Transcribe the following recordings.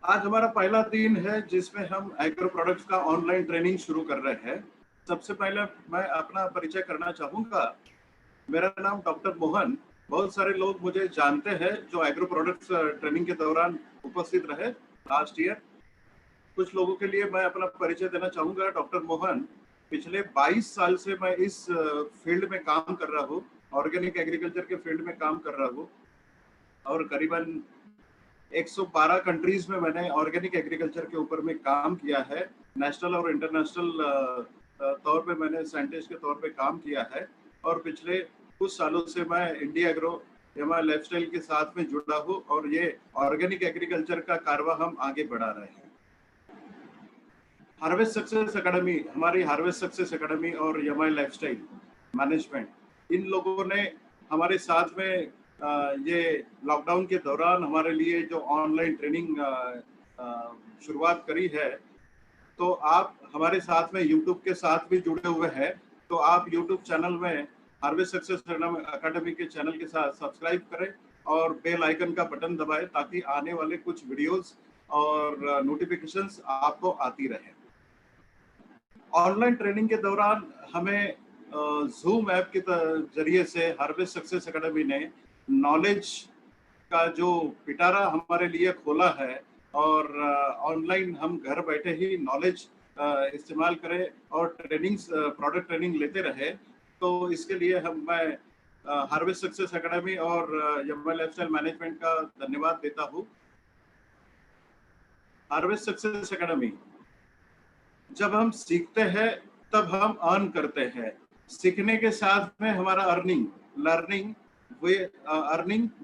आज हमारा पहला दिन है जिसमें हम एग्रो प्रोडक्ट्स का ऑनलाइन ट्रेनिंग शुरू कर रहे हैं। सबसे पहले मैं अपना परिचय करना चाहूँगा। मेरा नाम डॉक्टर मोहन। बहुत सारे लोग मुझे जानते हैं जो एग्रो प्रोडक्ट्स ट्रेनिंग के दौरान उपस्थित रहे लास्ट ईयर। कुछ लोगों के लिए मैं अपना परिचय देना चाहूँगा। डॉक्टर मोहन, पिछले 22 साल से मैं इस फील्ड में काम कर रहा हूँ, ऑर्गेनिक एग्रीकल्चर के फील्ड में काम कर रहा हूँ और करीबन 112 कंट्रीज में मैंने ऑर्गेनिक एग्रीकल्चर के ऊपर में काम किया है। नेशनल और इंटरनेशनल तौर पे मैंने साइंटिस्ट के तौर पे काम किया है और पिछले कुछ सालों से मैं इंडिया एग्रो एमआई लाइफस्टाइल के साथ में जुड़ा हूँ और ये ऑर्गेनिक एग्रीकल्चर का कारवां हम आगे बढ़ा रहे हैं। हार्वेस्ट सक्सेस एकेडमी, हमारी हार्वेस्ट सक्सेस एकेडमी और एमआई लाइफस्टाइल मैनेजमेंट, इन लोगों ने हमारे साथ में ये लॉकडाउन के दौरान हमारे लिए जो ऑनलाइन ट्रेनिंग शुरुआत करी है। तो आप हमारे साथ में यूट्यूब के साथ भी जुड़े हुए हैं, तो आप यूट्यूब चैनल में हार्वेस्ट सक्सेस एकेडमी के चैनल के साथ सब्सक्राइब करें और बेल आइकन का बटन दबाएं ताकि आने वाले कुछ वीडियोस और नोटिफिकेशंस आपको आती रहे। ऑनलाइन ट्रेनिंग के दौरान हमें जूम ऐप के जरिए से हार्वेस्ट सक्सेस एकेडमी ने नॉलेज का जो पिटारा हमारे लिए खोला है और ऑनलाइन हम घर बैठे ही नॉलेज इस्तेमाल करें और ट्रेनिंग्स प्रोडक्ट ट्रेनिंग लेते रहे। तो इसके लिए मैं हार्वेस्ट सक्सेस एकेडमी और एमआई लाइफस्टाइल मैनेजमेंट का धन्यवाद देता हूँ। हार्वेस्ट सक्सेस एकेडमी, जब हम सीखते हैं तब हम अर्न करते हैं। सीखने के साथ में हमारा अर्निंग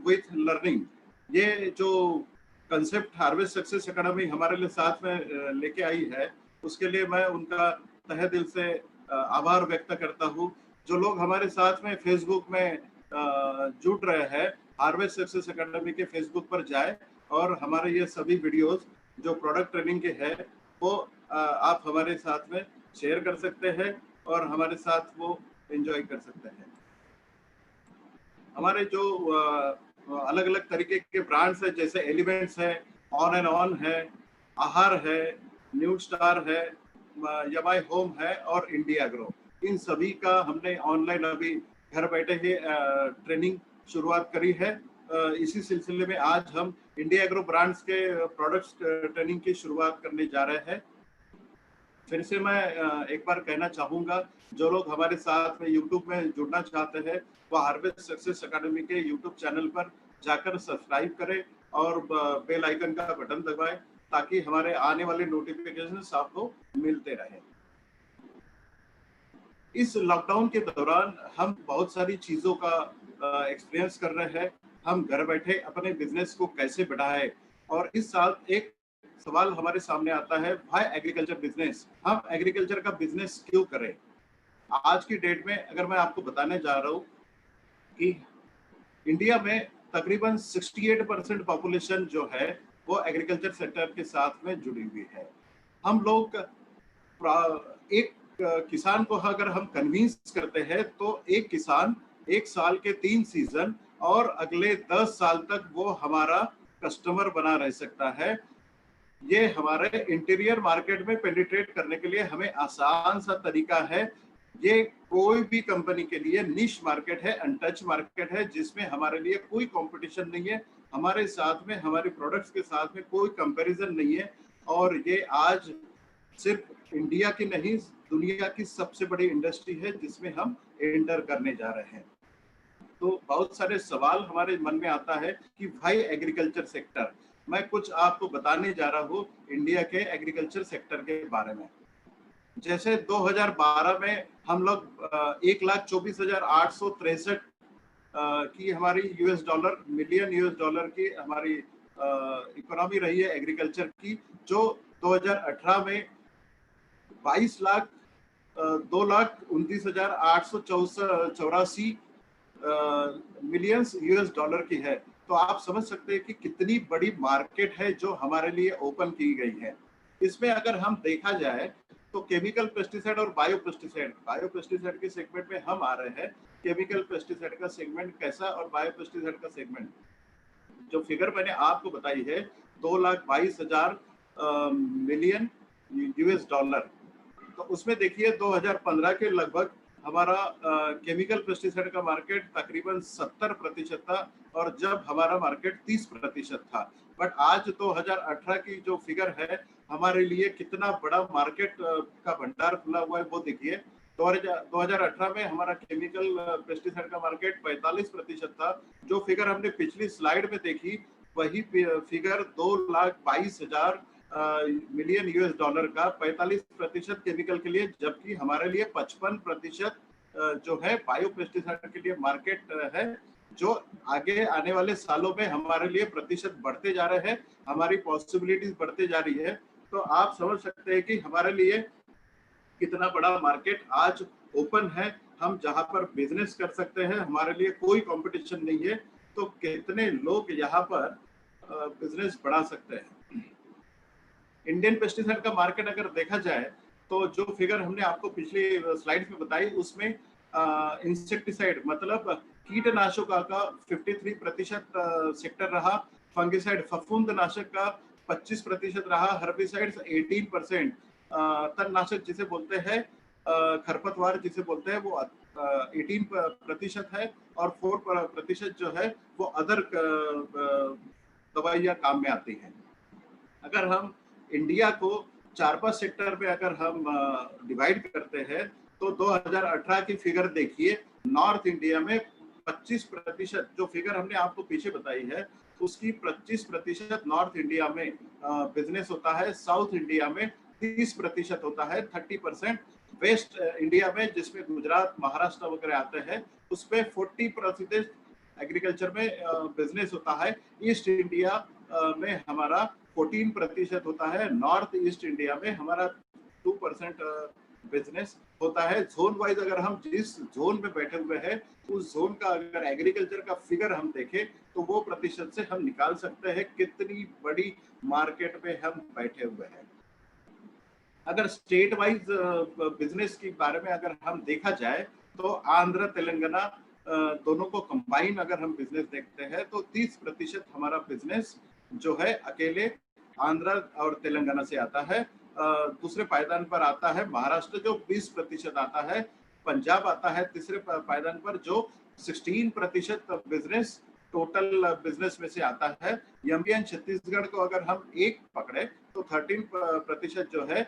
विथ लर्निंग, ये जो कंसेप्ट हार्वेस्ट सक्सेस एकेडमी हमारे लिए साथ में लेके आई है, उसके लिए मैं उनका तहे दिल से आभार व्यक्त करता हूँ। जो लोग हमारे साथ में फेसबुक में जुड़ रहे हैं, हार्वेस्ट सक्सेस एकेडमी के फेसबुक पर जाए और हमारे ये सभी वीडियोस जो प्रोडक्ट ट्रेनिंग के हैं वो आप हमारे साथ में शेयर कर सकते हैं और हमारे साथ वो एंजॉय कर सकते हैं। हमारे जो अलग अलग तरीके के ब्रांड्स है, जैसे एलिमेंट्स है, ऑन एंड ऑन है, आहार है, न्यू स्टार है, यमाई होम है और इंडिया एग्रो, इन सभी का हमने ऑनलाइन अभी घर बैठे ही ट्रेनिंग शुरुआत करी है। इसी सिलसिले में आज हम इंडिया एग्रो ब्रांड्स के प्रोडक्ट्स ट्रेनिंग की शुरुआत करने जा रहे हैं। फिर से मैं एक बार कहना चाहूँगा, जो लोग हमारे साथ में यूट्यूब में जुड़ना चाहते हैं वो हार्वेस्ट सक्सेस एकेडमी के यूट्यूब चैनल पर जाकर सब्सक्राइब करें और बेल आइकन का बटन दबाएं ताकि हमारे आने वाले नोटिफिकेशंस आपको मिलते रहें। इस लॉकडाउन के दौरान हम बहुत सारी चीज़ों का एक्सपीरियंस कर रहे हैं। हम घर बैठे अपने बिजनेस को कैसे बढ़ाएं, और इस साल एक सवाल हमारे सामने आता है, व्हाई एग्रीकल्चर बिजनेस, हम एग्रीकल्चर का बिजनेस क्यों करें। आज की डेट में अगर मैं आपको बताने जा रहा हूँ कि इंडिया में तकरीबन 68% पॉपुलेशन जो है वो एग्रीकल्चर सेक्टर के साथ में जुड़ी हुई है। हम लोग एक किसान को अगर हम कन्विंस करते हैं तो एक किसान एक साल के 3 सीजन और अगले 10 साल तक वो हमारा कस्टमर बना रह सकता है। ये हमारे इंटीरियर मार्केट में पेनिट्रेट करने के लिए हमें आसान सा तरीका है। ये कोई भी कंपनी के लिए निश मार्केट है, अनटच मार्केट है, जिसमें हमारे लिए कोई कंपटीशन नहीं है। हमारे साथ में हमारे प्रोडक्ट्स के साथ में कोई कंपैरिजन नहीं है और ये आज सिर्फ इंडिया की नहीं, दुनिया की सबसे बड़ी इंडस्ट्री है जिसमें हम एंटर करने जा रहे हैं। तो बहुत सारे सवाल हमारे मन में आता है कि भाई एग्रीकल्चर सेक्टर, मैं कुछ आपको बताने जा रहा हूँ इंडिया के एग्रीकल्चर सेक्टर के बारे में। जैसे 2012 में हम लोग 1,24,863 की हमारी मिलियन यूएस डॉलर की हमारी इकोनॉमी रही है एग्रीकल्चर की, जो 2018 में 2,29,884 मिलियंस यूएस डॉलर की है। तो आप समझ सकते हैं कि कितनी बड़ी मार्केट है जो हमारे लिए ओपन की गई है। इसमें अगर हम देखा जाए तो केमिकल पेस्टिसाइड और बायो पेस्टिसाइड के सेगमेंट में हम आ रहे हैं। केमिकल पेस्टिसाइड का सेगमेंट कैसा और बायो पेस्टिसाइड का सेगमेंट, जो फिगर मैंने आपको बताई है 2,22,000 मिलियन यूएस डॉलर। तो उसमें देखिए 2015 के लगभग हमारा केमिकल पेस्टिसाइड का मार्केट तकरीबन 70% था और जब हमारा मार्केट 30% था। बट आज 2018 की जो फिगर है हमारे लिए कितना बड़ा मार्केट का भंडार खुला हुआ है वो देखिए। 2018 में हमारा केमिकल पेस्टिसाइड का मार्केट 45% था। जो फिगर हमने पिछली स्लाइड में देखी वही फिगर 2,22,000 मिलियन यूएस डॉलर का 45% केमिकल के लिए, जबकि हमारे लिए 55% जो है बायो पेस्टिसाइड के लिए मार्केट है, जो आगे आने वाले सालों में हमारे लिए प्रतिशत बढ़ते जा रहे हैं, हमारी पॉसिबिलिटीज बढ़ते जा रही है। तो आप समझ सकते हैं कि हमारे लिए कितना बड़ा मार्केट आज ओपन है, हम जहां पर बिजनेस कर सकते हैं, हमारे लिए कोई कंपटीशन नहीं है। तो कितने लोग यहाँ पर बिजनेस बढ़ा सकते हैं। इंडियन पेस्टिसाइड का मार्केट अगर देखा जाए तो जो फिगर हमने आपको पिछली स्लाइड में बताई उसमें इंसेक्टिसाइड मतलब कीटनाशकों का 53% सेक्टर रहा, फंगिसाइड फफूंदनाशक का 25% रहा, हर्बिसाइड्स 18%, तणनाशक जिसे बोलते हैं खरपतवार जिसे बोलते हैं वो 18% है, और 4% जो है वो अदर दवाइयाँ काम में आती हैं। अगर हम इंडिया को 4-5 सेक्टर में अगर हम डिवाइड करते हैं तो 2018 की फिगर देखिए, नॉर्थ इंडिया में 25%, जो फिगर हमने आपको पीछे बताई है उसकी 25% नॉर्थ इंडिया में बिजनेस होता है, साउथ इंडिया में 30% होता है, 30% वेस्ट इंडिया में जिसमें गुजरात महाराष्ट्र वगैरह आते हैं उसमें 40% एग्रीकल्चर में बिजनेस होता है। ईस्ट इंडिया में हमारा 14% होता है, नॉर्थ ईस्ट इंडिया में हमारा 2% बिजनेस होता है। जोन वाइज अगर हम जिस जोन में बैठे हुए हैं उस जोन का अगर एग्रीकल्चर का फिगर हम देखें तो वो प्रतिशत से हम निकाल सकते हैं कितनी बड़ी मार्केट में हम बैठे हुए हैं। अगर स्टेट वाइज बिजनेस के बारे में अगर हम देखा जाए तो आंध्र तेलंगाना दोनों को कंबाइन अगर हम बिजनेस देखते हैं तो 30% हमारा बिजनेस जो है अकेले आंध्र और तेलंगाना से आता है। दूसरे पायदान पर आता है महाराष्ट्र जो 20% आता है, पंजाब आता है तीसरे पायदान पर जो 16% बिजनेस टोटल बिजनेस में से आता है। एमपी एंड छत्तीसगढ़ को अगर हम एक पकड़े तो 13% जो है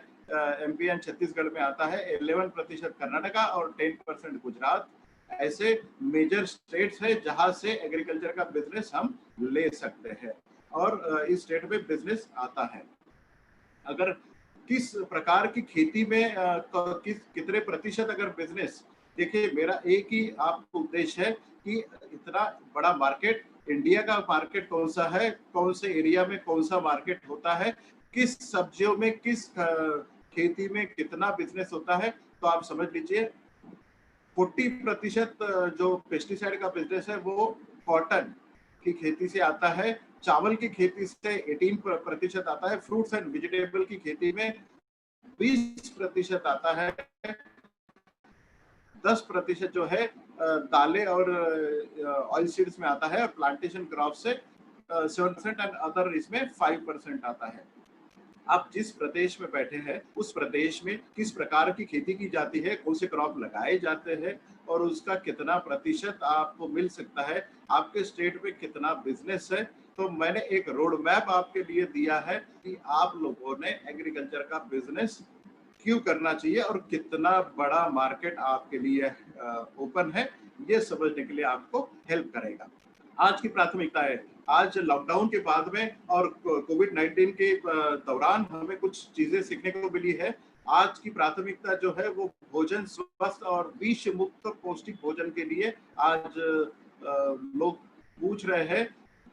एमपी एंड छत्तीसगढ़ में आता है, 11% कर्नाटका और 10% गुजरात। ऐसे मेजर स्टेट्स है जहां से एग्रीकल्चर का बिजनेस हम ले सकते हैं और इस स्टेट में बिजनेस आता है। अगर किस प्रकार की खेती में कितने प्रतिशत अगर बिजनेस, देखिए मेरा एक ही आपको उद्देश्य है कि इतना बड़ा मार्केट, इंडिया का मार्केट कौन सा है, कौन से एरिया में कौन सा मार्केट होता है, किस सब्जियों में किस खेती में कितना बिजनेस होता है। तो आप समझ लीजिए 40% जो पेस्टिसाइड का बिजनेस है वो कॉटन की खेती से आता है, चावल की खेती से 18% आता है, फ्रूट्स एंड वेजिटेबल की खेती में 20% आता है, 10% जो है दालें और ऑयल सीड्स में आता है, और प्लांटेशन क्रॉप से 7% एंड अदर इसमें 5% आता है। आप जिस प्रदेश में बैठे हैं उस प्रदेश में किस प्रकार की खेती की जाती है, कौन से क्रॉप लगाए जाते हैं और उसका कितना प्रतिशत आपको मिल सकता है, आपके स्टेट में कितना बिजनेस है। तो मैंने एक रोड मैप आपके लिए दिया है कि आप लोगों ने एग्रीकल्चर का बिजनेस क्यों करना चाहिए और कितना बड़ा मार्केट आपके लिए ओपन है, ये समझने के लिए आपको हेल्प करेगा। आज की प्राथमिकता है, आज लॉकडाउन के बाद में और कोविड-19 के दौरान हमें कुछ चीजें सीखने को मिली है। आज की प्राथमिकता जो है वो भोजन स्वस्थ और विष मुक्त पौष्टिक भोजन के लिए आज लोग पूछ रहे हैं।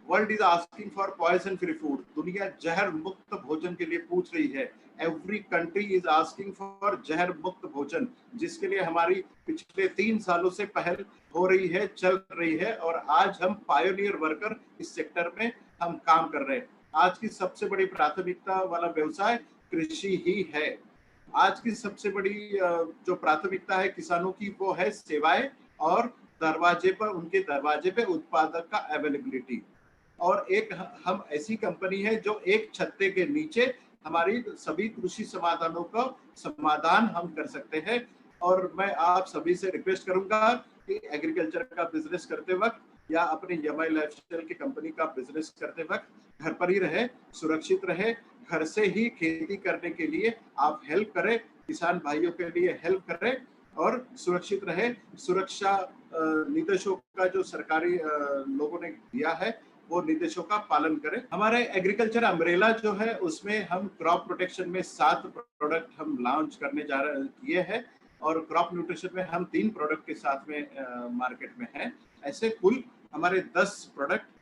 World is asking for poison free food, दुनिया जहर मुक्त भोजन के लिए पूछ रही है। Every country is asking for जहर मुक्त भोजन, जिसके लिए हमारी पिछले 3 सालों से पहल हो रही है, चल रही है, और आज हम पायोनियर वर्कर इस सेक्टर में हम काम कर रहे हैं। आज की सबसे बड़ी प्राथमिकता वाला व्यवसाय कृषि ही है। आज की सबसे बड़ी जो प्राथमिकता है किसानों की वो है सेवाएं और उनके दरवाजे पे उत्पादक का अवेलेबिलिटी। और एक हम ऐसी कंपनी है जो एक छत्ते के नीचे हमारी सभी कृषि समाधानों का समाधान हम कर सकते हैं। और मैं आप सभी से रिक्वेस्ट करूंगा कि एग्रीकल्चर का बिजनेस करते वक्त या अपनी यमाई लाइफस्टाइल की कंपनी का बिजनेस करते वक्त घर पर ही रहे, सुरक्षित रहे, घर से ही खेती करने के लिए आप हेल्प करें, किसान भाइयों के लिए हेल्प करें और सुरक्षित रहे। सुरक्षा निर्देशों का जो सरकारी लोगों ने दिया है वो निर्देशों का पालन करें। हमारे एग्रीकल्चर अम्ब्रेला जो है उसमें हम क्रॉप प्रोटेक्शन में 7 प्रोडक्ट हम लॉन्च करने जा रहे किए हैं और क्रॉप न्यूट्रिशन में हम 3 प्रोडक्ट के साथ में मार्केट में हैं। ऐसे कुल हमारे 10 प्रोडक्ट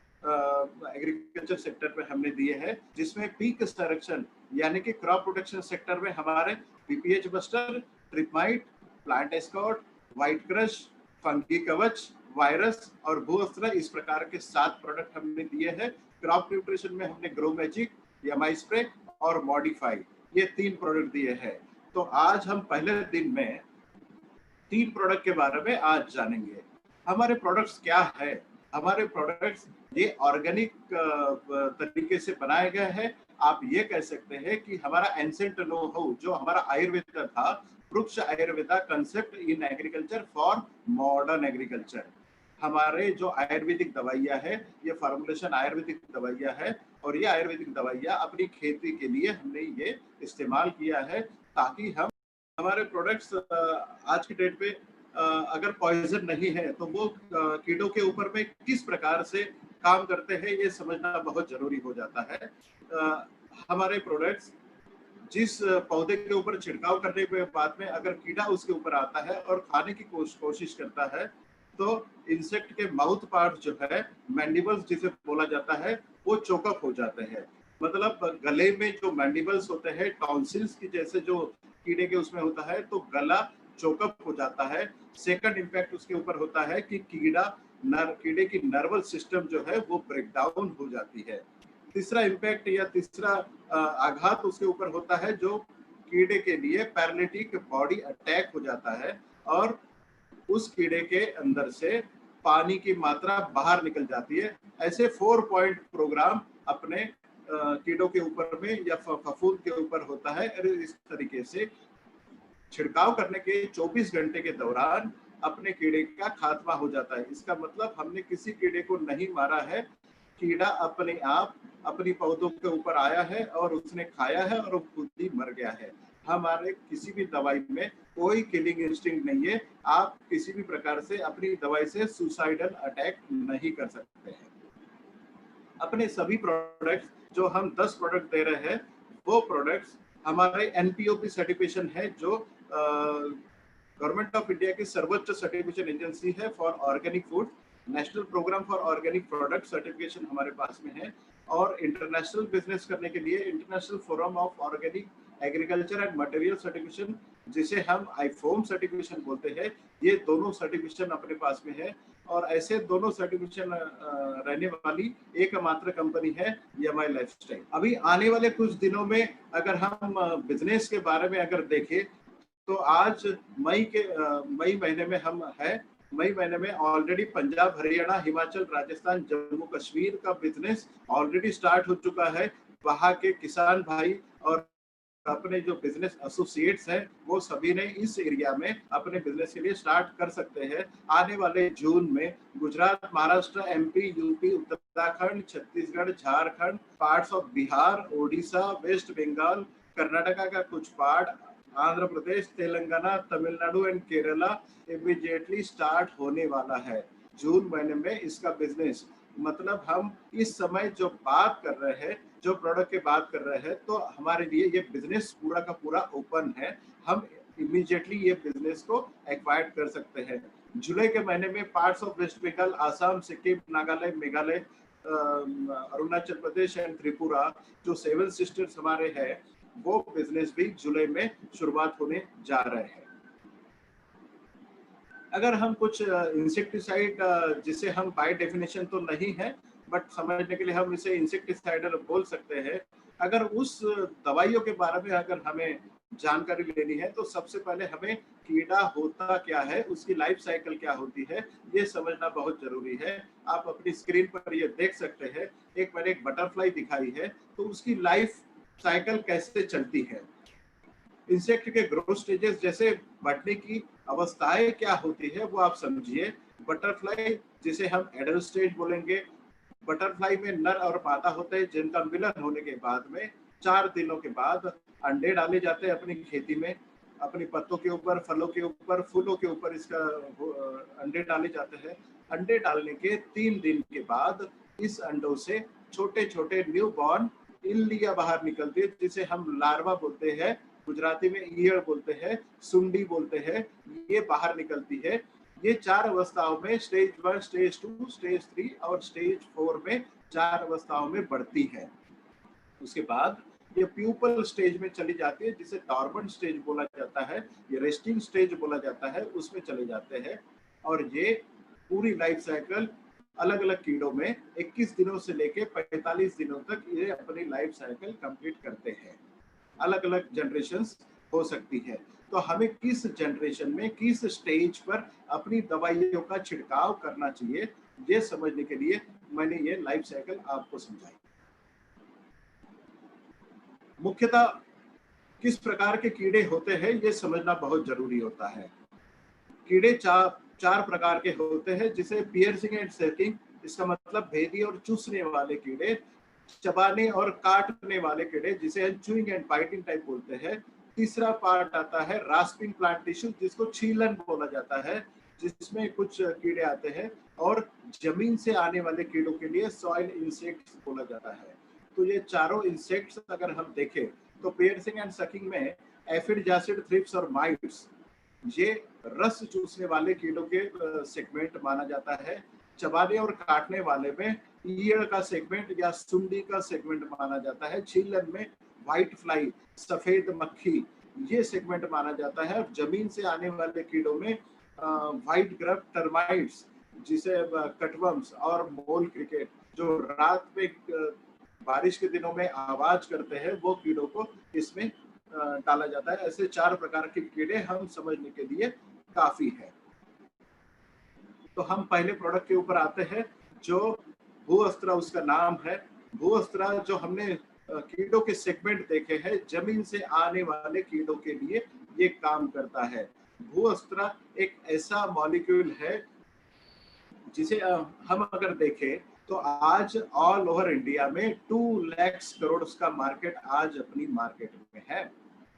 एग्रीकल्चर सेक्टर पे हमने दिए हैं, जिसमें पीक संरक्षण यानी कि क्रॉप प्रोटेक्शन सेक्टर में हमारे बीपीएच बस्टर, ट्रिपमाइट, plant escort, white crush, fungi कवच, वायरस और भूअस्त्र, इस प्रकार के 7 प्रोडक्ट हमने दिए हैं। क्रॉप न्यूट्रिशन में हमने ग्रो मैजिक, यमाई स्प्रे और मॉडिफाई, ये 3 प्रोडक्ट दिए हैं। तो आज हम पहले दिन में 3 प्रोडक्ट के बारे में आज जानेंगे। हमारे प्रोडक्ट्स क्या है? हमारे प्रोडक्ट्स ये ऑर्गेनिक तरीके से बनाए गए हैं। आप ये कह सकते हैं कि हमारा एंसेंट नो हाउ जो हमारा आयुर्वेद था, वृक्ष Ayurveda concept in agriculture for modern agriculture. हमारे जो आयुर्वेदिक दवाइयाँ है, ये फॉर्मुलेशन आयुर्वेदिक दवाइयाँ है और ये आयुर्वेदिक दवाइयाँ अपनी खेती के लिए हमने ये इस्तेमाल किया है ताकि हम हमारे प्रोडक्ट्स आज की डेट पे अगर पॉइजन नहीं है तो वो कीड़ों के ऊपर में किस प्रकार से काम करते हैं ये समझना बहुत जरूरी हो जाता है। हमारे प्रोडक्ट्स जिस पौधे के ऊपर छिड़काव करने के बाद में अगर कीड़ा उसके ऊपर आता है और खाने की कोशिश करता है तो इंसेक्ट के माउथ पार्ट जो है, मैंडिबल्स जिसे बोला जाता है, वो चोकअप हो जाते हैं। मतलब गले में जो मैंडिबल्स होते हैं, टॉन्सिल्स की जैसे जो कीड़े के उसमें होता है, तो गला चोकअप हो जाता है। सेकंड इम्पैक्ट उसके ऊपर होता है कि कीड़े की नर्वस सिस्टम जो है वो ब्रेक डाउन हो जाती है। तीसरा इम्पैक्ट या तीसरा आघात उसके ऊपर होता है जो कीड़े के लिए पैरालिटिक बॉडी अटैक हो जाता है और उस कीड़े के अंदर से पानी की मात्रा बाहर निकल जाती है। ऐसे 4 पॉइंट प्रोग्राम अपने कीड़ों के ऊपर में या फफूंद के ऊपर होता है। इस तरीके से छिड़काव करने के 24 घंटे के दौरान अपने कीड़े का खात्मा हो जाता है। इसका मतलब हमने किसी कीड़े को नहीं मारा है, कीड़ा अपने आप अपनी पौधों के ऊपर आया है और उसने खाया है और वो खुद ही मर गया है। हमारे किसी भी दवाई में कोई किलिंग इंस्टिंक्ट नहीं है। आप किसी भी प्रकार से अपनी दवाई से सुसाइडल अटैक नहीं कर सकते हैं। अपने सभी प्रोडक्ट्स जो हम 10 प्रोडक्ट दे रहे हैं वो प्रोडक्ट्स हमारे एनपीओपी सर्टिफिकेशन है जो गवर्नमेंट ऑफ इंडिया की सर्वोच्च सर्टिफिकेशन एजेंसी है for organic food. National programme for organic product certification हमारे पास में है और इंटरनेशनल बिजनेस करने के लिए international forum of organic agriculture and material certification, जिसे हम आईफोम सर्टिफिकेशन बोलते हैं, ये दोनों सर्टिफिकेशन अपने पास में है। और ऐसे दोनों सर्टिफिकेशन रहने वाली एकमात्र कंपनी है यमाई लाइफस्टाइल। अभी आने वाले कुछ दिनों में अगर हम बिजनेस के बारे में अगर देखें तो आज मई महीने में हम है। मई महीने में ऑलरेडी पंजाब, हरियाणा, हिमाचल, राजस्थान, जम्मू कश्मीर का बिजनेस ऑलरेडी स्टार्ट हो चुका है। वहाँ के किसान भाई और अपने जो बिजनेस एसोसिएट्स हैं वो सभी ने इस एरिया में अपने बिजनेस के लिए स्टार्ट कर सकते हैं। आने वाले जून में Gujarat, Maharashtra, MP, UP, Uttarakhand, Chhattisgarh, Jharkhand, parts of Bihar, Odisha, west Bengal, Karnataka का कुछ part, Andhra Pradesh, Telangana, Tamil Nadu and Kerala immediately start होने वाला है जून महीने में इसका बिजनेस। मतलब हम इस समय जो बात कर रहे हैं, जो प्रोडक्ट की बात कर रहे हैं, तो हमारे लिए ये बिजनेस पूरा का पूरा ओपन है। हम इमीडिएटली ये बिजनेस को एक्वायर कर सकते हैं। जुलाई के महीने में parts of west Bengal, Assam, Sikkim, Nagaland, Meghalaya, Arunachal Pradesh and Tripura जो 7 सिस्टर्स हमारे हैं, वो बिजनेस भी जुलाई में शुरुआत होने जा रहे हैं। अगर हम कुछ इंसेक्टिसाइड, जिसे हम बाय डेफिनेशन तो नहीं है बट समझने के लिए हम इसे इंसेक्टिसाइडल बोल सकते हैं, अगर उस दवाइयों के बारे में अगर हमें जानकारी लेनी है तो सबसे पहले हमें कीड़ा होता क्या है, उसकी लाइफ साइकिल क्या होती है, ये समझना बहुत जरूरी है। आप अपनी स्क्रीन पर ये देख सकते हैं, मैंने एक बटरफ्लाई दिखाई है, तो उसकी लाइफ साइकिल कैसे चलती है। इंसेक्ट के ग्रोथ स्टेजेस जैसे बढ़ने की अवस्थाएं क्या होती है वो आप समझिए। बटरफ्लाई जिसे हम एडल्ट स्टेज बोलेंगे, बटरफ्लाई में नर और मादा होते हैं जिनका मिलन होने के बाद में 4 दिनों के बाद अंडे डाले जाते हैं अपनी खेती में, अपनी पत्तों के ऊपर, फलों के ऊपर, फूलों के ऊपर इसका अंडे डाले जाते हैं। अंडे डालने के 3 दिन के बाद इस अंडों से छोटे छोटे न्यू बॉर्न इल्लियां बाहर निकलती है, जिसे हम लार्वा बोलते हैं, गुजराती में ईयड़ बोलते हैं, सुंडी बोलते हैं, ये बाहर निकलती है। ये 4 अवस्थाओं में, स्टेज 1, स्टेज 2, स्टेज 3 और स्टेज 4 में 4 अवस्थाओं में बढ़ती है। उसके बाद ये प्यूपल स्टेज में चली जाती है, जिसे डॉर्मेंट स्टेज बोला जाता है, ये रेस्टिंग स्टेज बोला जाता है, उसमें चले जाते हैं। और ये पूरी लाइफ साइकिल अलग अलग कीड़ों में 21 दिनों से लेके 45 दिनों तक ये अपनी लाइफ साइकिल कंप्लीट करते हैं। अलग अलग जनरेशंस हो सकती है। तो हमें किस जनरेशन में, किस स्टेज पर अपनी दवाइयों का छिड़काव करना चाहिए, ये समझने के लिए मैंने ये लाइफ साइकिल आपको समझाई। मुख्यतः किस प्रकार के कीड़े होते हैं ये समझना बहुत जरूरी होता है। कीड़े चार प्रकार के होते हैं, जिसे पियर्सिंग एंड सकिंग, इसका मतलब भेदी और चूसने वाले कीड़े, चबाने और काटने वाले कीड़े जिसे हम चूइंग एंड बाइटिंग टाइप बोलते हैं। तीसरा पार्ट आता है रास्पिंग प्लांट टिश्यू, जिसको छीलन बोला जाता है, जिसमें कुछ कीड़े आते हैं। और जमीन से आने वाले कीड़ों के लिए सॉइल इंसेक्ट्स बोला जाता है। तो ये चारों इंसेक्ट्स अगर हम देखें तो पियर्सिंग एंड सकिंग में एफिड, जासिड, थ्रिप्स और माइट्स, ये रस चूसने वाले कीड़ों के सेगमेंट माना जाता है। चबाने और काटने वाले में ईयड़ का सेगमेंट या सुंडी का सेगमेंट माना जाता है। छीलन में व्हाइट फ्लाई, सफेद मक्खी, ये सेगमेंट माना जाता है। और जमीन से आने वाले कीड़ों में व्हाइट ग्रब, टर्माइट्स, जिसे कटवर्म्स और मोल क्रिकेट, जो रात में बारिश के दिनों में आवाज करते हैं, वो कीड़ों को इसमें डाला जाता है। ऐसे 4 प्रकार के कीड़े हम समझने के लिए काफी है। तो हम पहले प्रोडक्ट के ऊपर आते हैं, जो भूअस्त्रा उसका नाम है। भूअस्त्रा जो हमने कीड़ों के सेगमेंट देखे हैं, जमीन से आने वाले कीड़ों के लिए ये काम करता है। भूअस्त्रा एक ऐसा मॉलिक्यूल है जिसे हम अगर देखें तो आज ऑल ओवर इंडिया में 2 लाख करोड़ का मार्केट आज अपनी मार्केट में है।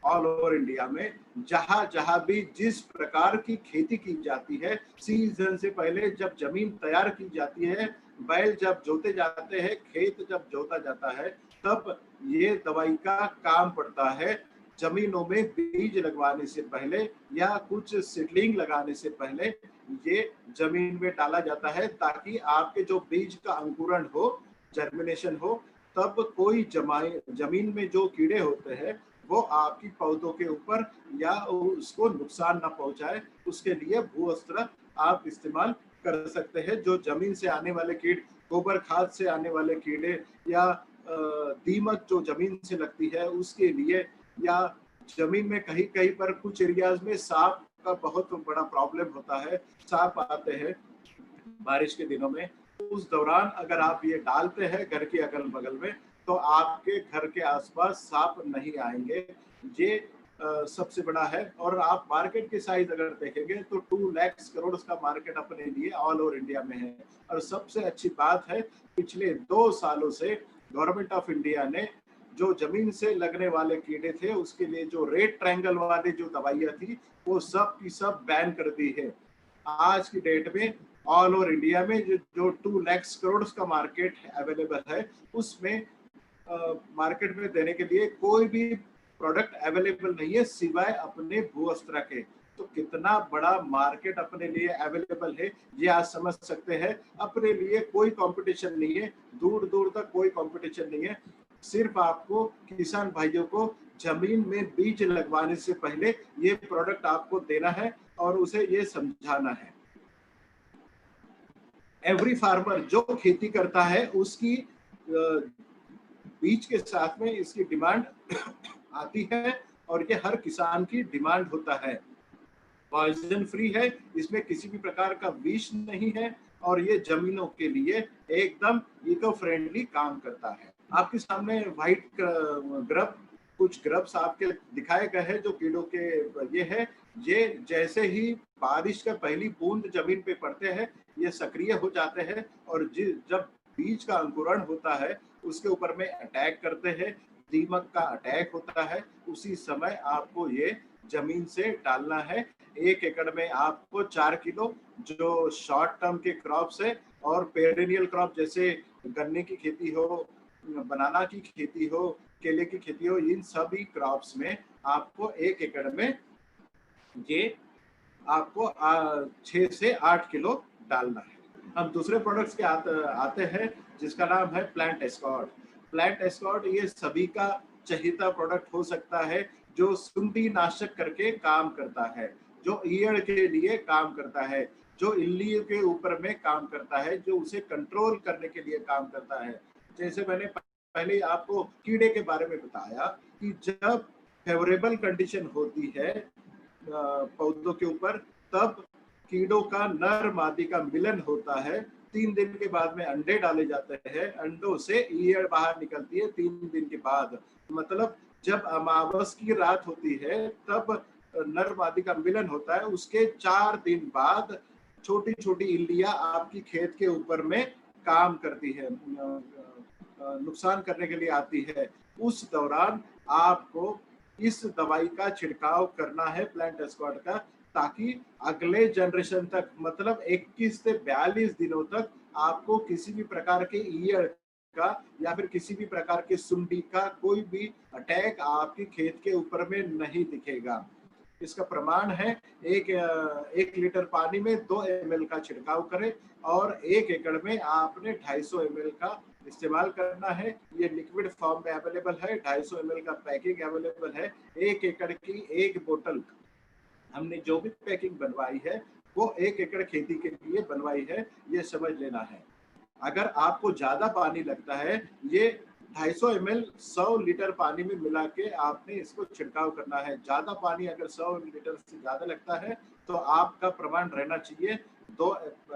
ऑल ओवर इंडिया में जहां जहां भी जिस प्रकार की खेती की जाती है, सीजन से पहले जब जमीन तैयार की जाती है, बैल जब जोते जाते हैं, खेत जब जोता जाता है, तब ये दवाई का काम पड़ता है। जमीनों में बीज लगवाने से पहले या कुछ सीडलिंग लगाने से पहले ये जमीन में डाला जाता है, ताकि आपके जो बीज का अंकुरण हो, जर्मिनेशन हो, तब कोई जमीन में जो कीड़े होते हैं वो आपकी पौधों के ऊपर या उसको नुकसान ना पहुंचाए। उसके लिए भूअस्त्र आप इस्तेमाल कर सकते हैं। जो जमीन से आने वाले कीट, गोबर खाद से आने वाले कीड़े, या दीमक जो जमीन से लगती है उसके लिए, या जमीन में कहीं कहीं पर कुछ एरियाज में सांप का बहुत बड़ा प्रॉब्लम होता है, सांप आते हैं बारिश के दिनों में, उस दौरान अगर आप ये डालते हैं घर के अगल बगल में, तो आपके घर के आसपास सांप नहीं आएंगे। ये सबसे बड़ा है। और आप मार्केट की साइज अगर देखेंगे तो 2 लाख करोड़ का मार्केट अपने लिए ऑल ओवर इंडिया में है। और सबसे अच्छी बात है, पिछले 2 सालों से गवर्नमेंट ऑफ इंडिया ने जो जमीन से लगने वाले कीड़े थे उसके लिए जो रेड ट्रायंगल वाली जो दवाइयाँ थी, वो सब की सब बैन कर दी है। आज की डेट में ऑल ओवर इंडिया में जो 2 लाख करोड़ का मार्केट अवेलेबल है, उसमें मार्केट में देने के लिए कोई भी प्रोडक्ट अवेलेबल नहीं है सिवाय अपने भूअस्त्र के। तो कितना बड़ा मार्केट अपने लिए अवेलेबल है ये आज समझ सकते हैं। अपने लिए कोई कंपटीशन नहीं है, दूर दूर तक कोई कंपटीशन नहीं है। सिर्फ आपको किसान भाइयों को जमीन में बीज लगवाने से पहले ये प्रोडक्ट आपको देना है और उसे ये समझाना है। एवरी फार्मर जो खेती करता है उसकी बीज के साथ में इसकी डिमांड आती है और ये हर किसान की डिमांड होता है। पॉइजन फ्री है, इसमें किसी भी प्रकार का विष नहीं है और ये जमीनों के लिए एकदम इको फ्रेंडली काम करता है। आपके सामने व्हाइट ग्रब, कुछ ग्रब्स आपके दिखाए गए हैं जो कीड़ों के ये है। ये जैसे ही बारिश का पहली बूंद जमीन पे पड़ते हैं ये सक्रिय हो जाते हैं और जब बीज का अंकुरण होता है उसके ऊपर में अटैक करते हैं, दीमक का अटैक होता है, उसी समय आपको ये जमीन से डालना है। 1 एकड़ में आपको 4 किलो, जो शॉर्ट टर्म के क्रॉप्स है और पेरेनियल क्रॉप जैसे गन्ने की खेती हो, बनाना की खेती हो, केले की खेती हो, इन सभी क्रॉप्स में आपको 1 एकड़ में ये आपको 6 से 8 किलो डालना है। हम दूसरे प्रोडक्ट्स के आते हैं जिसका नाम है प्लांट एस्कॉर्ट। प्लांट एस्कॉर्ट ये सभी का चहीता प्रोडक्ट हो सकता है जो सुंडी नाशक करके काम करता है, जो ईयड़ के लिए काम करता है, जो इल्ली के ऊपर में काम करता है, जो उसे कंट्रोल करने के लिए काम करता है। जैसे मैंने पहले आपको कीड़े के बारे में बताया कि जब फेवरेबल कंडीशन होती है पौधों के ऊपर, तब कीड़ों का नर मादी का मिलन होता है। 3 दिन के बाद में अंडे डाले जाते हैं, अंडों से ईयड़ बाहर निकलती है 3 दिन के बाद। मतलब जब अमावस की रात होती है तब नर मादी का मिलन होता है, उसके 4 दिन बाद छोटी छोटी इल्लियां आपकी खेत के ऊपर में काम करती है, नुकसान करने के लिए आती है। उस दौरान आपको इस दवाई का छिड़काव करना है प्लांट एस्कॉर्ट का, ताकि अगले जनरेशन तक, मतलब 21 से 42 दिनों तक आपको किसी भी प्रकार के ईयड़ का या फिर किसी भी प्रकार के सुंडी का कोई भी अटैक आपके खेत के ऊपर में नहीं दिखेगा। इसका प्रमाण है 1 लीटर पानी में 2 ml का छिड़काव करें और 1 एकड़ में आपने 250 ml का इस्तेमाल करना है। ये लिक्विड फॉर्म में अवेलेबल है, 250 ml का पैकिंग अवेलेबल है। 1 एकड़ की 1 बोतल हमने जो भी पैकिंग बनवाई है वो 1 एकड़ खेती के लिए बनवाई है, ये समझ लेना है। अगर आपको ज्यादा पानी लगता है, ये 250 ml 100 लीटर पानी में मिला के आपने इसको छिड़काव करना है। ज्यादा पानी अगर 100 लीटर से ज्यादा लगता है तो आपका प्रमाण रहना चाहिए 2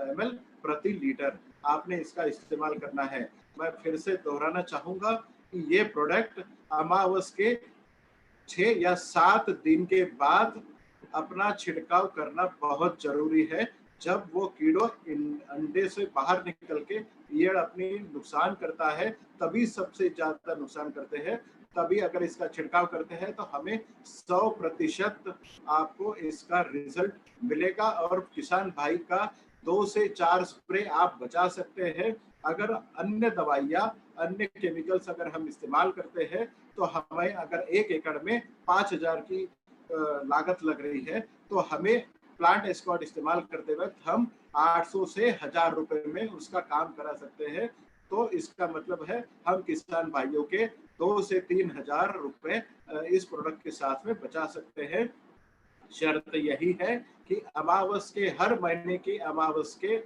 ml प्रति लीटर, आपने इसका इस्तेमाल करना है। मैं फिर से दोहराना चाहूंगा कि ये प्रोडक्ट अमावस के 6 या 7 दिन के बाद अपना छिड़काव करना बहुत जरूरी है। जब वो कीड़ों अंडे से बाहर निकल के ईयड़ अपनी नुकसान करता है, तभी सबसे ज्यादा नुकसान करते हैं। तभी अगर इसका छिड़काव करते हैं तो हमें 100% आपको इसका रिजल्ट मिलेगा और किसान भाई का 2 से 4 स्प्रे आप बचा सकते हैं। अगर अन्य दवाइयाँ, अन्य केमिकल्स अगर हम इस्तेमाल करते हैं तो हमें अगर 1 एकड़ में 5,000 की लागत लग रही है तो हमें प्लांट एस्कॉर्ट इस्तेमाल करते वक्त हम 800 से 1,000 रुपए में उसका काम करा सकते हैं। तो इसका मतलब है हम किसान भाइयों के 2 से 3,000 रुपए इस प्रोडक्ट के साथ में बचा सकते हैं। शर्त यही है कि अमावस के, हर महीने की अमावस के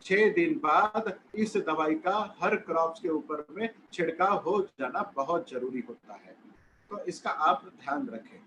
6 दिन बाद इस दवाई का हर क्रॉप्स के ऊपर में छिड़काव हो जाना बहुत जरूरी होता है। तो इसका आप ध्यान रखें।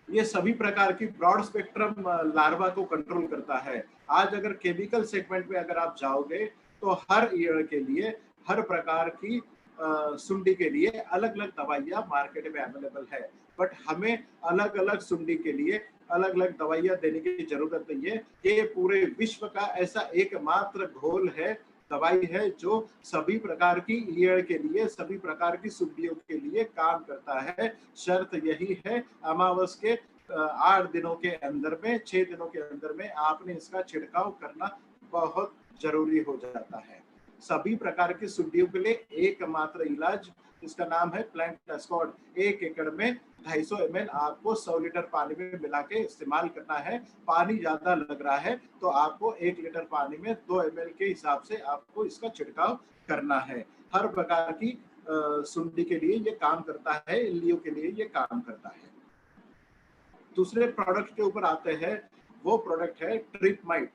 ये सभी प्रकार की ब्रॉड स्पेक्ट्रम लार्वा को कंट्रोल करता है। आज अगर केमिकल सेगमेंट में अगर आप जाओगे तो हर ईयर के लिए, हर प्रकार की सुंडी के लिए अलग अलग दवाइयाँ मार्केट में अवेलेबल है, बट हमें अलग अलग सुंडी के लिए अलग अलग दवाइयाँ देने की जरूरत नहीं है। ये पूरे विश्व का ऐसा एकमात्र घोल है, दवाई है, जो सभी प्रकार की ईयर के लिए, सभी प्रकार की सुंडियों के लिए काम करता है। शर्त यही है, अमावस के 8 दिनों के अंदर में, 6 दिनों के अंदर में आपने इसका छिड़काव करना बहुत जरूरी हो जाता है। सभी प्रकार की सुंडियों के लिए एकमात्र इलाज, इसका नाम है प्लांट एस्कॉर्ट। 1 एकड़ में 250 ml आपको 100 लीटर पानी में मिला के इस्तेमाल करना है। पानी ज्यादा लग रहा है तो आपको 1 लीटर पानी में 2 ml के हिसाब से आपको इसका छिड़काव करना है। हर प्रकार की सुंडी के लिए ये काम करता है, इल्लियों के लिए ये काम करता है। दूसरे प्रोडक्ट के ऊपर आते हैं, वो प्रोडक्ट है ट्रिप माइट।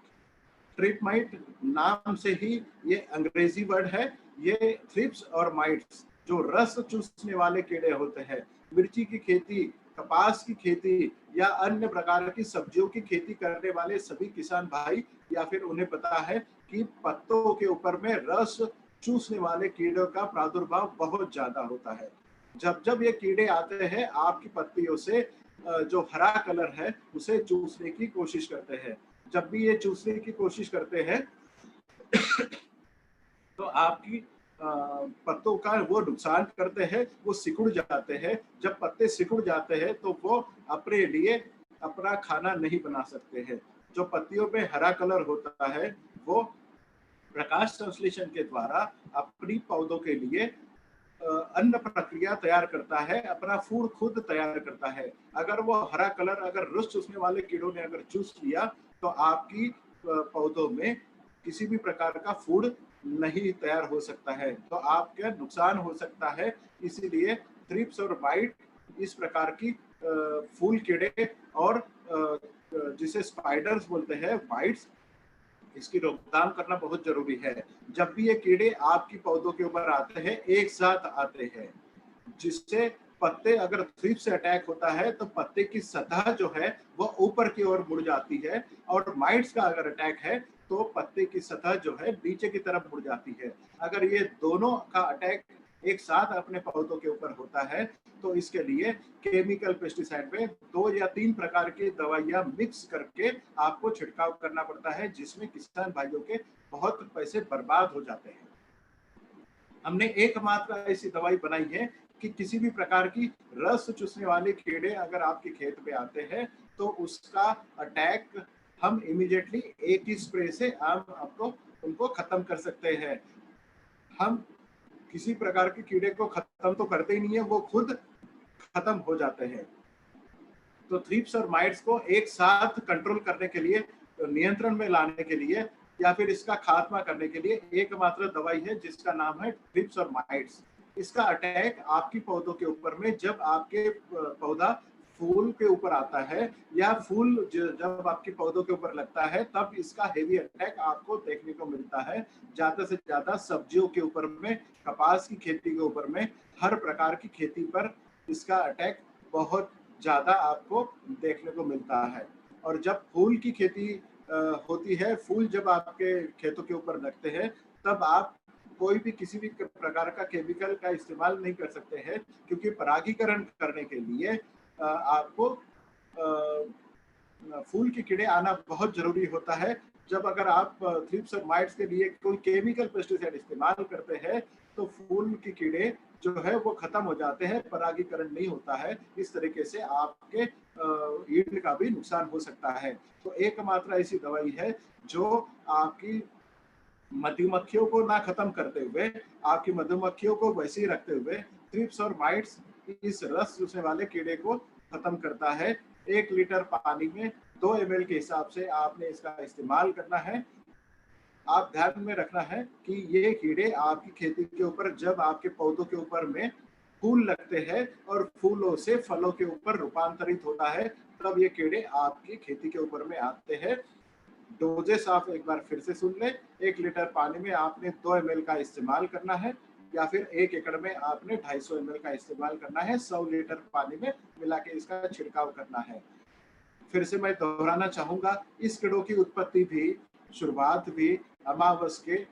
ट्रिप माइट नाम से ही ये अंग्रेजी वर्ड है। ये थ्रिप्स और माइट्स, जो रस चूसने वाले कीड़े होते हैं, मिर्ची की खेती, कपास की खेती या अन्य प्रकार की सब्जियों की खेती करने वाले सभी किसान भाई या फिर उन्हें पता है कि पत्तों के ऊपर में रस चूसने वाले कीड़ों का प्रादुर्भाव बहुत ज्यादा होता है। जब जब ये कीड़े आते हैं आपकी पत्तियों से जो हरा कलर है उसे चूसने की कोशिश करते हैं। जब भी ये चूसने की कोशिश करते हैं तो आपकी पत्तों का वो नुकसान करते हैं, वो सिकुड़ जाते हैं। जब पत्ते सिकुड़ जाते हैं तो वो अपने लिए अपना खाना नहीं बना सकते हैं। जो पत्तियों में हरा कलर होता है वो प्रकाश संश्लेषण के द्वारा अपनी पौधों के लिए अन्न प्रक्रिया तैयार करता है, अपना फूड खुद तैयार करता है। अगर वो हरा कलर अगर रस चूसने वाले कीड़ों ने अगर चूस लिया तो आपकी पौधों में किसी भी प्रकार का फूड नहीं तैयार हो सकता है, तो आपका नुकसान हो सकता है। इसीलिए थ्रिप्स और माइट इस प्रकार की फूल कीड़े और जिसे स्पाइडर्स बोलते हैं, माइट्स, इसकी रोकथाम करना बहुत जरूरी है। जब भी ये कीड़े आपकी पौधों के ऊपर आते हैं, एक साथ आते हैं, जिससे पत्ते अगर थ्रिप्स से अटैक होता है तो पत्ते की सतह जो है वो ऊपर की ओर मुड़ जाती है, और माइट्स का अगर अटैक है तो पत्ते की सतह जो है नीचे की तरफ मुड़ जाती है। अगर ये दोनों का अटैक एक साथ अपने पौधों के ऊपर होता है तो इसके लिए केमिकल पेस्टिसाइड में 2 या 3 प्रकार की दवाइयां मिक्स करके आपको छिड़काव करना पड़ता है, जिसमें किसान भाइयों के बहुत पैसे बर्बाद हो जाते हैं। हमने एकमात्र ऐसी दवाई बनाई है कि किसी भी प्रकार की रस चूसने वाले कीड़े अगर आपके खेत पे आते हैं तो उसका अटैक हम इमीडिएटली एक ही स्प्रे से हम आपको उनको खत्म कर सकते हैं। हम किसी प्रकार के कीड़े को खत्म तो करते ही नहीं है, वो खुद खत्म हो जाते हैं। तो थ्रिप्स और माइट्स को एक साथ कंट्रोल करने के लिए, नियंत्रण में लाने के लिए या फिर इसका खात्मा करने के लिए एकमात्र दवाई है जिसका नाम है थ्रिप्स और माइट्स। इसका अटैक आपकी पौधों के ऊपर में जब आपके पौधा फूल के ऊपर आता है या फूल जब आपके पौधों के ऊपर लगता है तब इसका हेवी अटैक आपको देखने को मिलता है। ज्यादा से ज्यादा सब्जियों के ऊपर में, कपास की खेती के ऊपर में, हर प्रकार की खेती पर इसका अटैक बहुत ज्यादा आपको देखने को मिलता है। और जब फूल की खेती होती है, फूल जब आपके खेतों के ऊपर लगते हैं तब आप कोई भी किसी भी प्रकार का केमिकल का इस्तेमाल नहीं कर सकते हैं, क्योंकि परागीकरण करने के लिए आपको फूल के कीड़े आना बहुत जरूरी होता है। जब अगर आप थ्रिप्स और माइट्स के लिए कोई केमिकल पेस्टिसाइड इस्तेमाल करते हैं तो फूल के कीड़े जो है वो खत्म हो जाते हैं, परागीकरण नहीं होता है। इस तरीके से आपके ईल्ड का भी नुकसान हो सकता है। तो एकमात्र ऐसी दवाई है जो आपकी मधुमक्खियों को ना खत्म करते हुए, आपकी मधुमक्खियों को वैसे ही रखते हुए थ्रिप्स और माइट्स इस रस चूसने वाले कीड़े को खत्म करता है। 1 लीटर पानी में 2 ml के हिसाब से आपने इसका इस्तेमाल करना है। आप ध्यान में रखना है कि ये कीड़े आपकी खेती के ऊपर, जब आपके पौधों के ऊपर में फूल लगते हैं और फूलों से फलों के ऊपर रूपांतरित होता है, तब ये कीड़े आपकी खेती के ऊपर में आते हैं। डोजेस आप एक बार फिर से सुन लें। 1 लीटर पानी में आपने 2 ml का इस्तेमाल करना है, या फिर 1 एकड़ में आपने 250 ml का इस्तेमाल करना है। 100 लीटर पानी में मिला के इसका छिड़काव करना है। फिर से मैं दोहराना चाहूंगा, इस कीड़ों की उत्पत्ति भी, शुरुआत भी अमावस के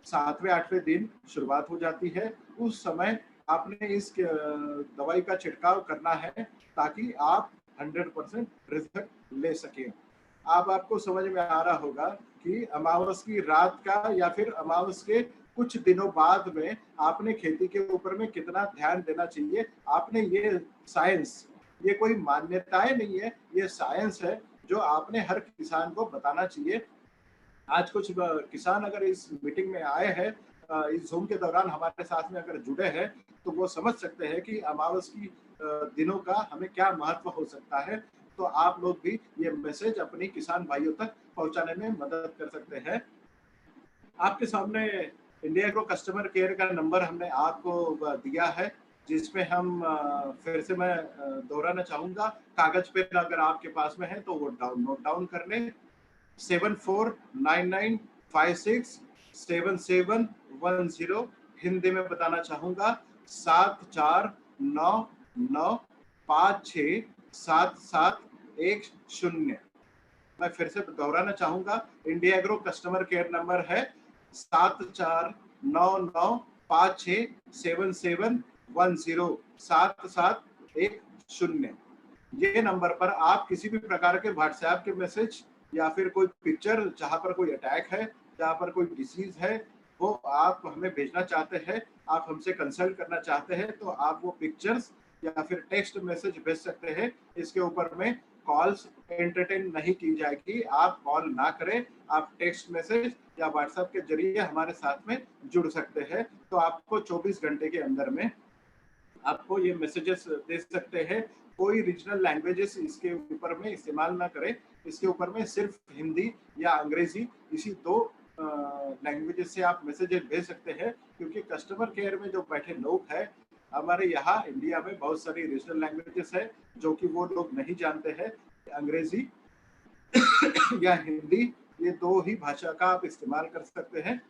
7वें-8वें दिन शुरुआत हो जाती है। उस समय आपने इस दवाई का छिड़काव करना है ताकि आप 100% रिजल्ट ले सकें। अब आपको समझ में आ रहा होगा कि अमावस की रात का या फिर अमावस के कुछ दिनों बाद में आपने खेती के ऊपर में कितना ध्यान देना चाहिए। आपने ये साइंस, ये कोई मान्यताएं नहीं है, ये साइंस है जो आपने हर किसान को बताना चाहिए। आज कुछ किसान अगर इस मीटिंग में आए हैं, इस जूम के दौरान हमारे साथ में अगर जुड़े हैं, तो वो समझ सकते हैं कि अमावस की दिनों का हमें क्या महत्व हो सकता है। तो आप लोग भी ये मैसेज अपनी किसान भाइयों तक पहुंचाने में मदद कर सकते हैं। आपके सामने इंडिया एग्रो कस्टमर केयर का नंबर हमने आपको दिया है, जिसमें हम फिर से मैं दोहराना चाहूंगा। कागज पे अगर आपके पास में है तो वो नोट डाउन कर लें। 7499567710। हिंदी में बताना चाहूंगा, 7499567710। 74956771 मैं फिर से दोहराना चाहूंगा। India agro customer care number है 7499567710 ये नंबर पर आप किसी भी प्रकार के व्हाट्सएप के मैसेज या फिर कोई पिक्चर जहां पर कोई अटैक है, जहां पर कोई डिसीज है, वो आप हमें भेजना चाहते हैं, आप हमसे कंसल्ट करना चाहते हैं, तो आप वो पिक्चर्स या फिर टेक्स्ट मैसेज भेज सकते हैं। इसके ऊपर में कॉल्स एंटरटेन नहीं की जाएगी। आप कॉल ना करें, आप टेक्स्ट मैसेज या व्हाट्सएप के जरिए हमारे साथ में जुड़ सकते हैं। तो आपको 24 घंटे के अंदर में आपको ये मैसेजेस दे सकते हैं। कोई रीजनल लैंग्वेजेस इसके ऊपर में इस्तेमाल ना करें। इसके ऊपर में सिर्फ हिंदी या अंग्रेजी इसी दो लैंग्वेजेस से आप मैसेजेस भेज सकते हैं, क्योंकि कस्टमर केयर में जो बैठे लोग हैं हमारे यहाँ इंडिया में बहुत सारी रीजनल लैंग्वेजेस है जो कि वो लोग नहीं जानते हैं। अंग्रेजी या हिंदी ये दो ही भाषा का आप इस्तेमाल कर सकते हैं।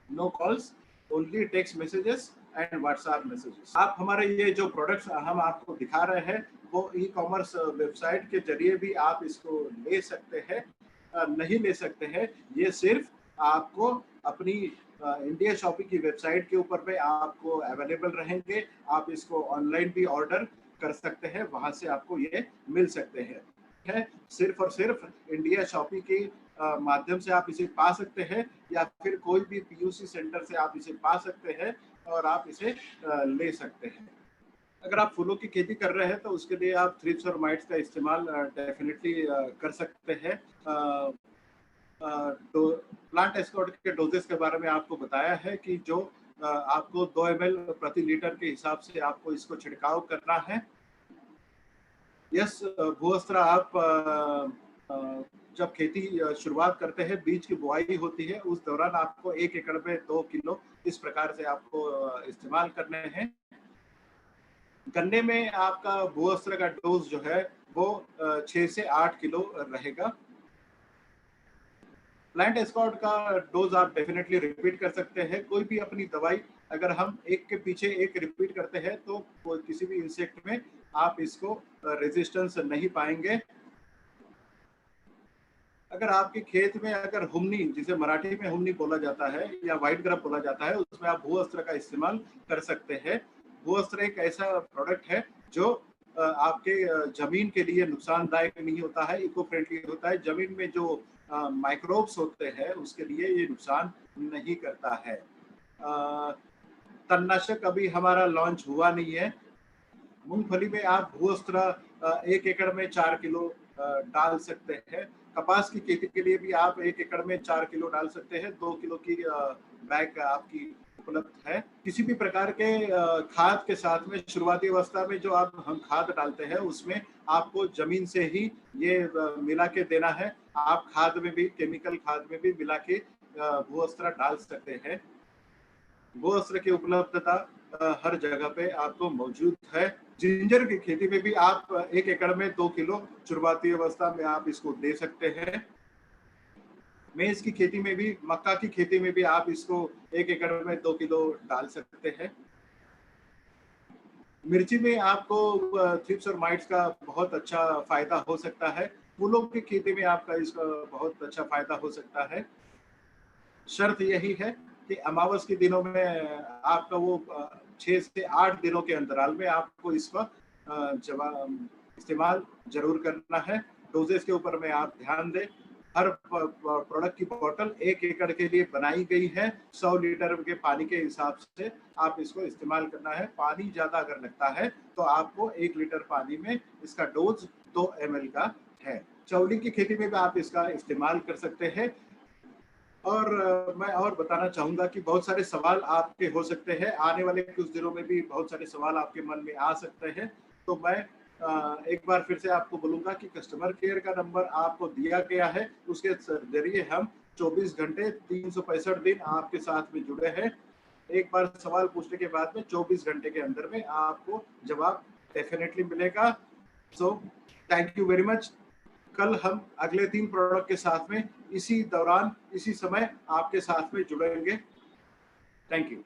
No calls, only text messages and WhatsApp messages. आप हमारे ये जो प्रोडक्ट्स हम आपको दिखा रहे हैं वो ई कॉमर्स वेबसाइट के जरिए भी आप इसको ले सकते हैं, नहीं ले सकते हैं। ये सिर्फ आपको अपनी इंडिया शॉपिंग की वेबसाइट के ऊपर में आपको अवेलेबल रहेंगे। आप इसको ऑनलाइन भी ऑर्डर कर सकते हैं, वहां से आपको ये मिल सकते हैं। है सिर्फ और सिर्फ इंडिया शॉपिंग के माध्यम से आप इसे पा सकते हैं, या फिर कोई भी पीयूसी सेंटर से आप इसे पा सकते हैं और आप इसे ले सकते हैं। अगर आप फूलों की खेती कर रहे हैं तो उसके लिए आप थ्रिप्स और माइट्स का इस्तेमाल डेफिनेटली कर सकते हैं। तो प्लांट एस्कॉर्ट के डोजेस के बारे में आपको बताया है कि जो आपको 2 ml प्रति लीटर के हिसाब से आपको इसको छिड़काव करना है। यस, भूअस्त्र आप जब खेती शुरुआत करते हैं, बीज की बुआई होती है, उस दौरान आपको 1 एकड़ में 2 किलो इस प्रकार से आपको इस्तेमाल करने हैं। गन्ने में आपका भूअस्त्र का डोज जो है वो 6 से 8 किलो रहेगा। प्लांट एस्कॉर्ट का डोज आप डेफिनेटली रिपीट कर सकते हैं। कोई भी अपनी दवाई अगर हम एक के पीछे एक रिपीट करते हैं तो किसी भी इंसेक्ट में आप इसको रेजिस्टेंस नहीं पाएंगे। अगर आपके खेत में अगर हुमनी, जिसे मराठी में हुमनी बोला जाता है या व्हाइट ग्रब बोला जाता है, उसमें आप भूअस्त्र का इस्तेमाल कर सकते हैं। भूअस्त्र एक ऐसा प्रोडक्ट है जो आपके जमीन के लिए नुकसानदायक नहीं होता है, इको फ्रेंडली होता है। जमीन में जो माइक्रोब्स होते हैं उसके लिए ये नुकसान नहीं करता है। तणनाशक अभी हमारा लॉन्च हुआ नहीं है। मूंगफली में आप भूअस्त्र 1 एकड़ में 4 किलो डाल सकते हैं। कपास की खेती के लिए भी आप 1 एकड़ में 4 किलो डाल सकते हैं। 2 किलो की बैग आपकी उपलब्ध है। किसी भी प्रकार के खाद के साथ में शुरुआती अवस्था में जो हम खाद डालते हैं उसमें आपको जमीन से ही ये मिला के देना है। आप खाद में भी, केमिकल खाद में भी मिला के भूअस्त्र डाल सकते हैं। भूअस्त्र की उपलब्धता हर जगह पे आपको मौजूद है। जिंजर की खेती में भी आप 1 एकड़ में 2 किलो शुरुआती अवस्था में आप इसको दे सकते हैं। मेज की खेती में भी, मक्का की खेती में भी आप इसको 1 एकड़ में 2 किलो डाल सकते हैं। मिर्ची में आपको थ्रिप्स और माइट्स का बहुत अच्छा फायदा हो सकता है। फूलों की खेती में आपका इसका बहुत अच्छा फायदा हो सकता है। शर्त यही है कि अमावस के दिनों में आपका वो 6 से 8 दिनों के अंतराल में आपको इसका इस्तेमाल जरूर करना है। डोजेस के ऊपर में आप ध्यान दें। हर प्रोडक्ट की बोतल 1 एकड़ के लिए बनाई गई है। 100 लीटर के पानी के हिसाब से आप इसको इस्तेमाल करना है। पानी ज्यादा अगर लगता है तो आपको 1 लीटर पानी में इसका डोज 2 ml का है। चौली की खेती में भी आप इसका इस्तेमाल कर सकते हैं। और मैं और बताना चाहूंगा कि बहुत सारे सवाल आपके हो सकते हैं। आने वाले कुछ दिनों में भी बहुत सारे सवाल आपके मन में आ सकते हैं। तो मैं एक बार फिर से आपको बोलूंगा कि कस्टमर केयर का नंबर आपको दिया गया है, उसके जरिए हम 24 घंटे 365 दिन आपके साथ में जुड़े हैं। एक बार सवाल पूछने के बाद में 24 घंटे के अंदर में आपको जवाब डेफिनेटली मिलेगा। So thank you very much. कल हम अगले 3 प्रोडक्ट के साथ में इसी दौरान, इसी समय आपके साथ में जुड़ेंगे। Thank you.